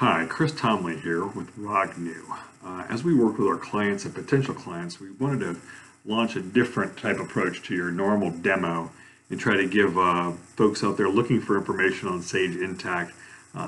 Hi, Chris Tomley here with Roghnu. As we work with our clients and potential clients, we wanted to launch a different type approach to your normal demo and try to give folks out there looking for information on Sage Intacct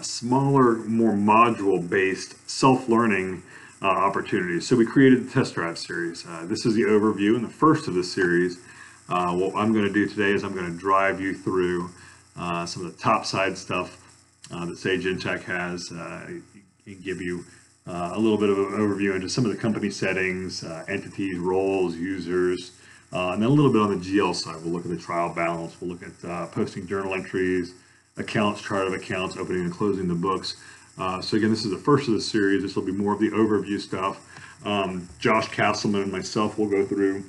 smaller, more module-based self-learning opportunities. So we created the test drive series. This is the overview and the first of the series. What I'm going to do today is I'm going to drive you through some of the top side stuff that Sage Intacct has, and give you a little bit of an overview into some of the company settings, entities, roles, users, and then a little bit on the GL side. We'll look at the trial balance, we'll look at posting journal entries, accounts, chart of accounts, opening and closing the books. So again, this is the first of the series. This will be more of the overview stuff. Josh Castleman and myself will go through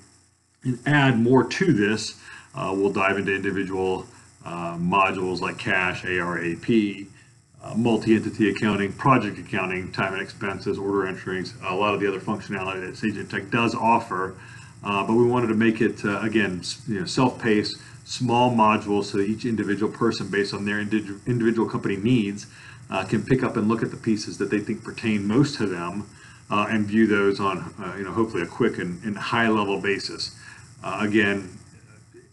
and add more to this. We'll dive into individual modules like cash, AR, AP, multi-entity accounting, project accounting, time and expenses, order entries, a lot of the other functionality that Sage Intacct does offer. But we wanted to make it, again, self-paced, small modules so that each individual person, based on their individual company needs, can pick up and look at the pieces that they think pertain most to them and view those on, hopefully a quick and high-level basis. Again,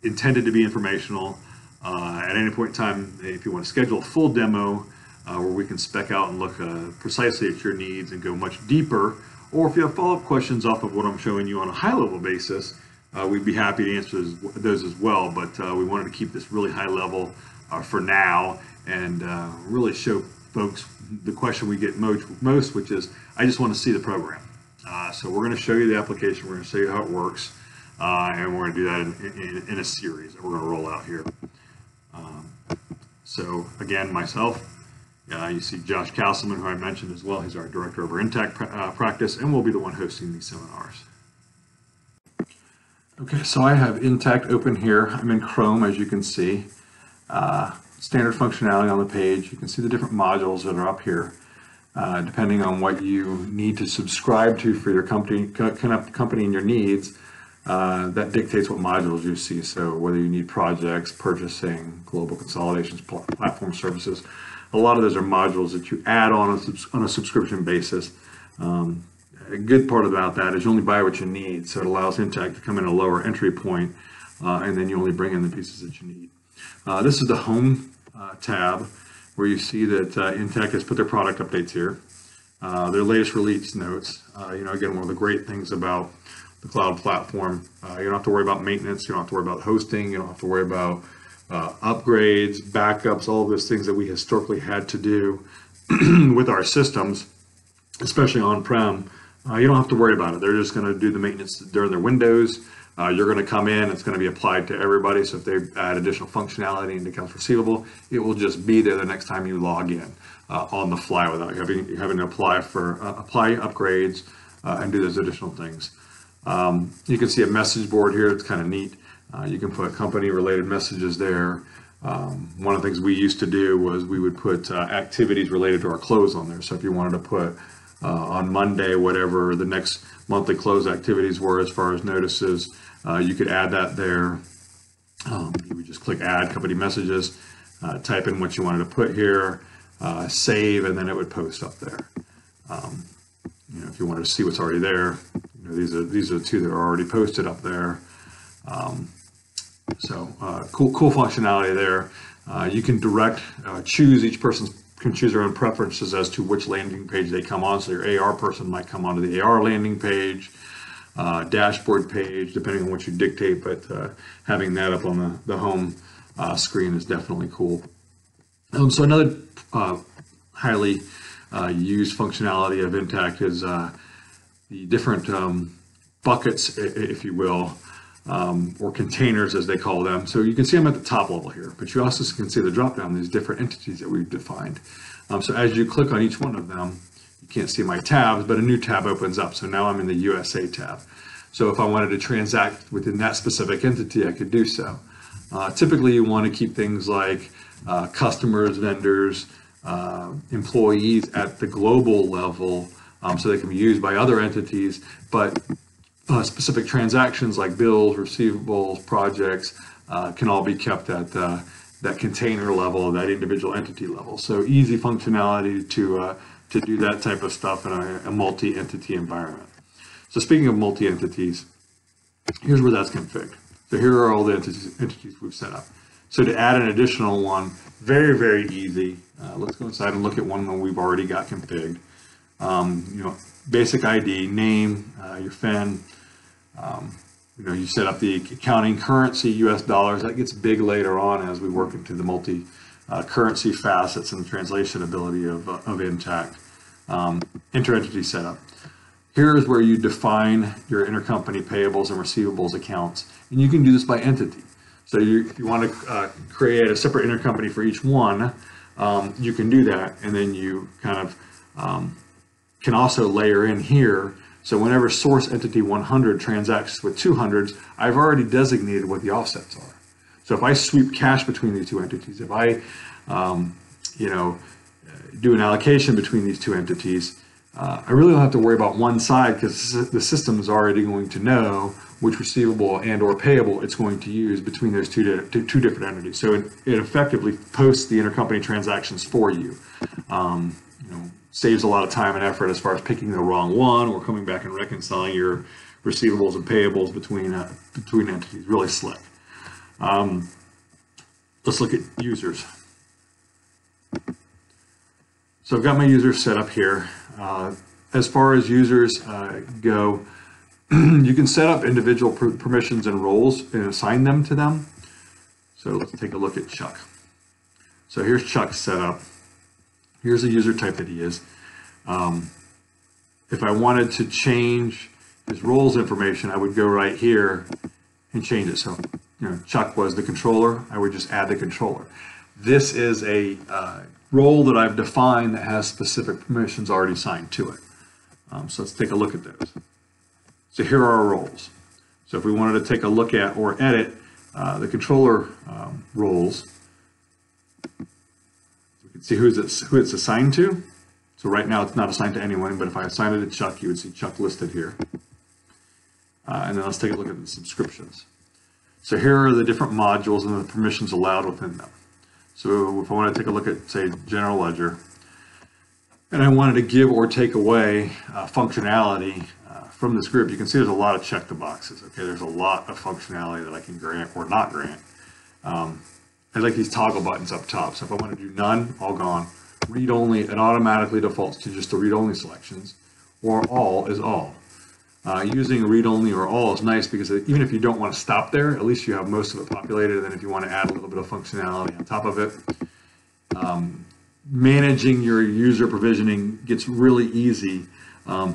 intended to be informational. At any point in time, if you want to schedule a full demo where we can spec out and look precisely at your needs and go much deeper, or if you have follow-up questions off of what I'm showing you on a high-level basis, we'd be happy to answer those as well. But we wanted to keep this really high level for now and really show folks the question we get most, which is, I just want to see the program. So we're going to show you the application, we're going to show you how it works, and we're going to do that in a series that we're going to roll out here. So again, myself, you see Josh Castleman, who I mentioned as well. He's our director of our Intacct practice, and we'll be the one hosting these seminars. Okay, so I have Intacct open here. I'm in Chrome, as you can see. Standard functionality on the page. You can see the different modules that are up here, depending on what you need to subscribe to for your company and your needs. That dictates what modules you see. So whether you need projects, purchasing, global consolidations, platform services, a lot of those are modules that you add on a subscription basis. A good part about that is you only buy what you need, so it allows Intacct to come in a lower entry point, and then you only bring in the pieces that you need. This is the Home tab, where you see that Intacct has put their product updates here, their latest release notes. Again, one of the great things about the cloud platform, you don't have to worry about maintenance, you don't have to worry about hosting, you don't have to worry about upgrades, backups, all of those things that we historically had to do with our systems, especially on-prem. You don't have to worry about it. They're just going to do the maintenance during their windows. You're going to come in, it's going to be applied to everybody. So if they add additional functionality into accounts receivable, it will just be there the next time you log in on the fly without having to apply upgrades and do those additional things. You can see a message board here. It's kind of neat. You can put company related messages there. One of the things we used to do was we would put activities related to our close on there. So if you wanted to put on Monday whatever the next monthly close activities were as far as notices, you could add that there. You would just click add company messages, type in what you wanted to put here, save, and then it would post up there. If you wanted to see what's already there, these are the two that are already posted up there. Cool functionality there. You can choose, each person can choose their own preferences as to which landing page they come on. So your AR person might come onto the AR landing page, dashboard page, depending on what you dictate, but having that up on the home screen is definitely cool. So another highly used functionality of Intacct is the different buckets, if you will, or containers as they call them. So you can see them at the top level here, but you also can see the drop down, these different entities that we've defined. So as you click on each one of them, you can't see my tabs, but a new tab opens up. So now I'm in the USA tab. So if I wanted to transact within that specific entity, I could do so. Typically you want to keep things like customers, vendors, employees at the global level, so they can be used by other entities, but specific transactions like bills, receivables, projects can all be kept at that container level, that individual entity level. So easy functionality to to do that type of stuff in a multi-entity environment. So speaking of multi-entities, here's where that's configured. So here are all the entities we've set up. So to add an additional one, very, very easy. Let's go inside and look at one that we've already got configured. Basic ID, name, your FIN. You set up the accounting currency, US dollars. That gets big later on as we work into the multi-currency facets and the translation ability of Intacct. Inter-entity setup. Here's where you define your intercompany payables and receivables accounts. And you can do this by entity. So if you want to create a separate intercompany for each one, you can do that. And then you kind of can also layer in here. So whenever source entity 100 transacts with 200s, I've already designated what the offsets are. So if I sweep cash between these two entities, if I do an allocation between these two entities, I really don't have to worry about one side because the system is already going to know which receivable and or payable it's going to use between those two different entities. So it effectively posts the intercompany transactions for you. Saves a lot of time and effort as far as picking the wrong one or coming back and reconciling your receivables and payables between entities. Really slick. Let's look at users. So I've got my users set up here. As far as users go, you can set up individual permissions and roles and assign them to them. So let's take a look at Chuck. So here's Chuck's setup. Here's the user type that he is. If I wanted to change his roles information, I would go right here and change it. So, Chuck was the controller. I would just add the controller. This is a role that I've defined that has specific permissions already assigned to it. So let's take a look at those. So here are our roles. So if we wanted to take a look at or edit the controller roles, see who it's assigned to. So right now it's not assigned to anyone, but if I assign it to Chuck, you would see Chuck listed here. And then let's take a look at the subscriptions. So here are the different modules and the permissions allowed within them. So if I want to take a look at, say, General Ledger, and I wanted to give or take away functionality from this group, you can see there's a lot of check the boxes. Okay, there's a lot of functionality that I can grant or not grant. I like these toggle buttons up top. So if I want to do none, all gone. Read only, it automatically defaults to just the read only selections, or all is all. Using read only or all is nice because even if you don't want to stop there, at least you have most of it populated. And then if you want to add a little bit of functionality on top of it, managing your user provisioning gets really easy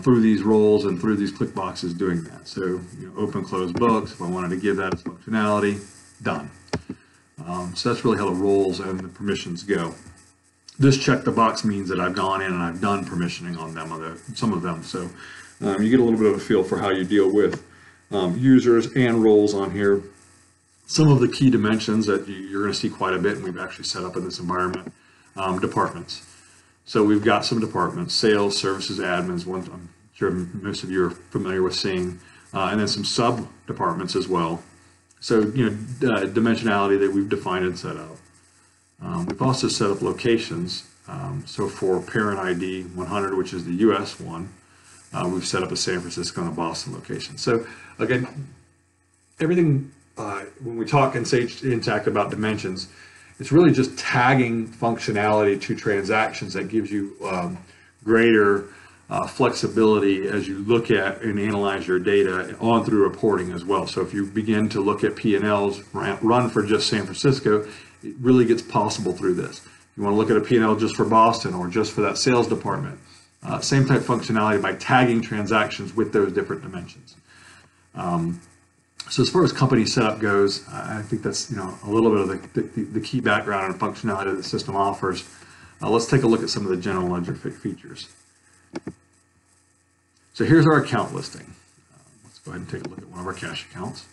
through these roles and through these click boxes doing that. So open, close books, if I wanted to give that as functionality, done. So that's really how the roles and the permissions go. This check the box means that I've gone in and I've done permissioning on them, some of them. So you get a little bit of a feel for how you deal with users and roles on here. Some of the key dimensions that you're going to see quite a bit, and we've actually set up in this environment, departments. So we've got some departments: sales, services, admins. One I'm sure most of you are familiar with seeing, and then some sub departments as well. So dimensionality that we've defined and set up. We've also set up locations. So for parent ID 100, which is the US one, we've set up a San Francisco and a Boston location. So again, everything, when we talk in Sage Intacct about dimensions, it's really just tagging functionality to transactions that gives you greater flexibility as you look at and analyze your data on through reporting as well. So if you begin to look at P&Ls run for just San Francisco, it really gets possible through this. You want to look at a P&L just for Boston or just for that sales department. Same type functionality by tagging transactions with those different dimensions. So as far as company setup goes, I think that's a little bit of the key background and functionality that the system offers. Let's take a look at some of the general ledger features. So here's our account listing. Let's go ahead and take a look at one of our cash accounts.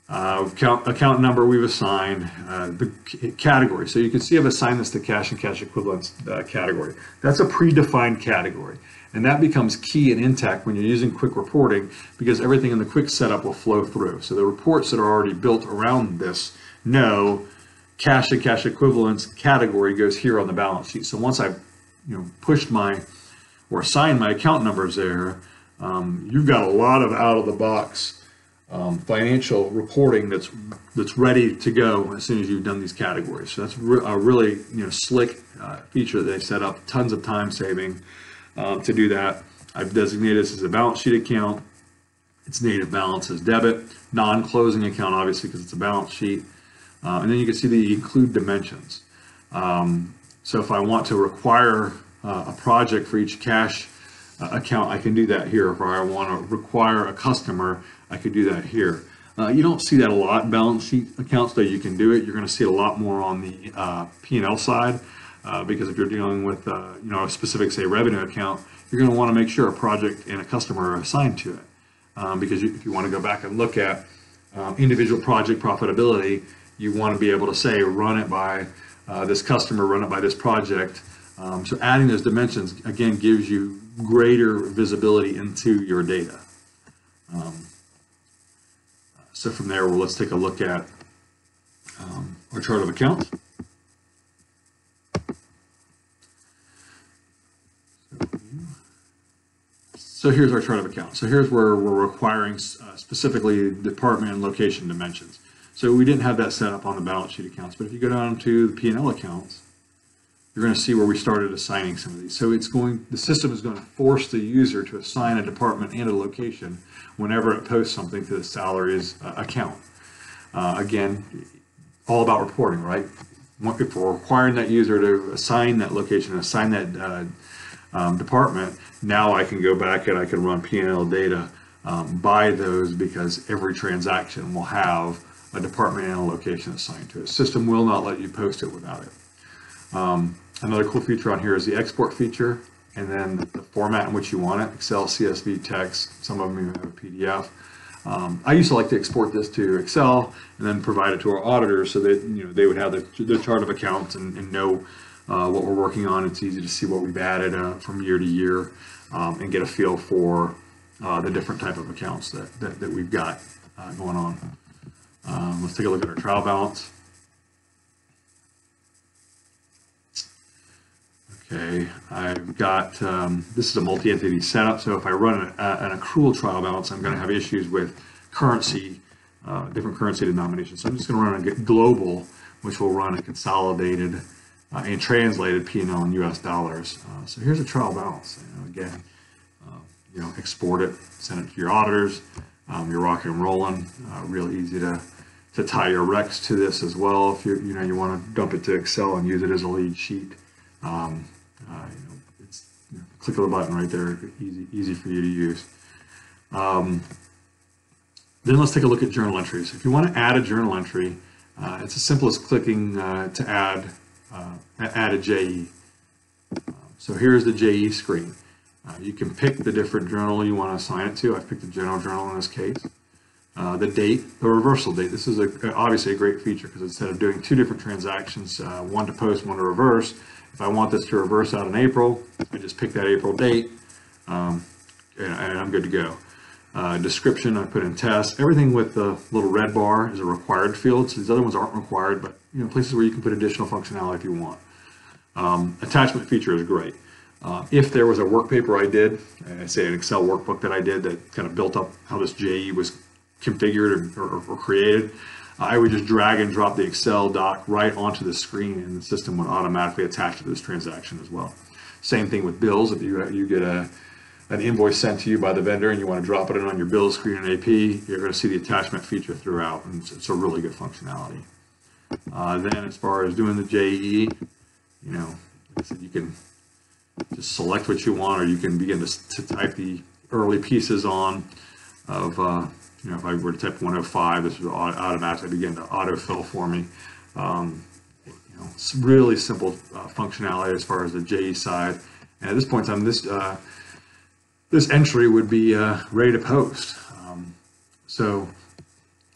Account number we've assigned, the category. So you can see I've assigned this to cash and cash equivalents category. That's a predefined category. And that becomes key and Intacct when you're using quick reporting because everything in the quick setup will flow through. So the reports that are already built around this know cash and cash equivalents category goes here on the balance sheet. So once I pushed or assigned my account numbers there, you've got a lot of out-of-the-box financial reporting that's ready to go as soon as you've done these categories. So that's a really slick feature that they've set up. Tons of time saving to do that. I've designated this as a balance sheet account. Its native balance is debit, non-closing account obviously because it's a balance sheet. And then you can see the include dimensions. So if I want to require a project for each cash account, I can do that here. If I want to require a customer, I could do that here. You don't see that a lot in balance sheet accounts, though you can do it. You're going to see it a lot more on the P&L side because if you're dealing with a specific, say, revenue account, you're going to want to make sure a project and a customer are assigned to it. Because if you want to go back and look at individual project profitability, you want to be able to say, run it by this customer, run it by this project. So adding those dimensions, again, gives you greater visibility into your data. So from there, let's take a look at our chart of accounts. So here's our chart of accounts. So here's where we're requiring specifically department and location dimensions. So we didn't have that set up on the balance sheet accounts, but if you go down to the P&L accounts, you're going to see where we started assigning some of these. So the system is going to force the user to assign a department and a location whenever it posts something to the salaries account. Again, all about reporting, right? If we're requiring that user to assign that location, assign that department, now I can go back and I can run P&L data by those because every transaction will have a department and a location assigned to it. The system will not let you post it without it. Another cool feature on here is the export feature, and then the format in which you want it: Excel, CSV, text. Some of them even have a PDF. I used to like to export this to Excel and then provide it to our auditors so that they would have the chart of accounts and know what we're working on. It's easy to see what we've added from year to year and get a feel for the different type of accounts that we've got going on. Let's take a look at our trial balance. Okay, I've got, this is a multi-entity setup, so if I run an accrual trial balance, I'm going to have issues with currency, different currency denominations. So I'm just going to run a global, which will run a consolidated and translated P&L in US dollars. So here's a trial balance. Again, export it, send it to your auditors. You're rocking and rolling. Real easy to tie your recs to this as well. If you want to dump it to Excel and use it as a lead sheet. It's click of the button right there, easy for you to use. Then let's take a look at journal entries. If you want to add a journal entry, it's as simple as clicking to add a JE. So here's the JE screen. You can pick the different journal you want to assign it to. I've picked the general journal in this case. The date, the reversal date. This is obviously a great feature because instead of doing two different transactions, one to post, one to reverse, if I want this to reverse out in April, I just pick that April date and I'm good to go. Description, I put in test. Everything with the little red bar is a required field, so these other ones aren't required, but places where you can put additional functionality if you want. Attachment feature is great. If there was a work paper I did, say an Excel workbook that I did that kind of built up how this JE was configured or created, I would just drag and drop the Excel doc right onto the screen and the system would automatically attach to this transaction as well. Same thing with bills. If you get an invoice sent to you by the vendor and you want to drop it in on your bills screen in AP, you're going to see the attachment feature throughout, and it's a really good functionality. Then as far as doing the JE, like I said, you can just select what you want, or you can begin to type the early pieces on of if I were to type 105, this would automatically begin to autofill for me. It's really simple functionality as far as the JE side. And at this point in time, this entry would be ready to post. So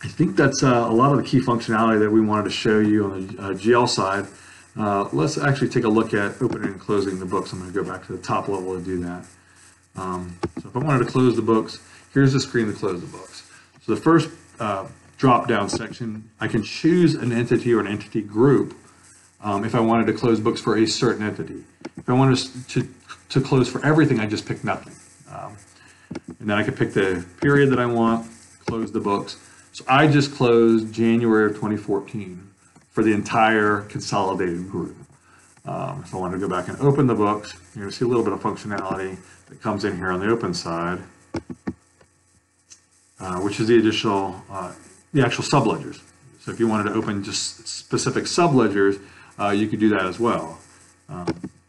I think that's a lot of the key functionality that we wanted to show you on the GL side. Let's actually take a look at opening and closing the books. I'm going to go back to the top level to do that. So if I wanted to close the books, here's the screen to close the books. So the first drop-down section, I can choose an entity or an entity group if I wanted to close books for a certain entity. If I wanted to close for everything, I just pick nothing. And then I could pick the period that I want, close the books. So I just closed January of 2014 for the entire consolidated group. If I want to go back and open the books, you're going to see a little bit of functionality that comes in here on the open side, which is the additional, the actual subledgers. So if you wanted to open just specific subledgers, you could do that as well.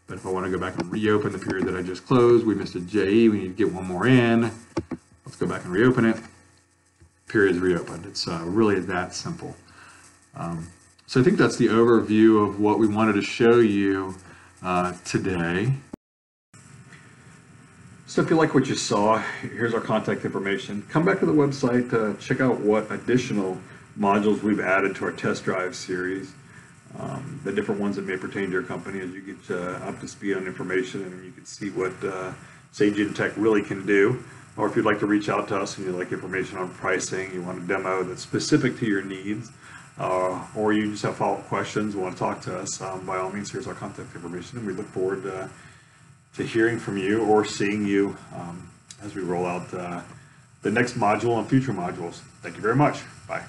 But if I want to go back and reopen the period that I just closed, we missed a JE, we need to get one more in. Let's go back and reopen it. Period's reopened. It's really that simple. So I think that's the overview of what we wanted to show you today. So if you like what you saw, here's our contact information. Come back to the website to check out what additional modules we've added to our test drive series. The different ones that may pertain to your company as you get up to speed on information, and you can see what Sage Intacct really can do. Or if you'd like to reach out to us and you'd like information on pricing, you want a demo that's specific to your needs, or you just have follow-up questions, want to talk to us, by all means, here's our contact information, and we look forward to hearing from you or seeing you as we roll out the next module and future modules. Thank you very much. Bye.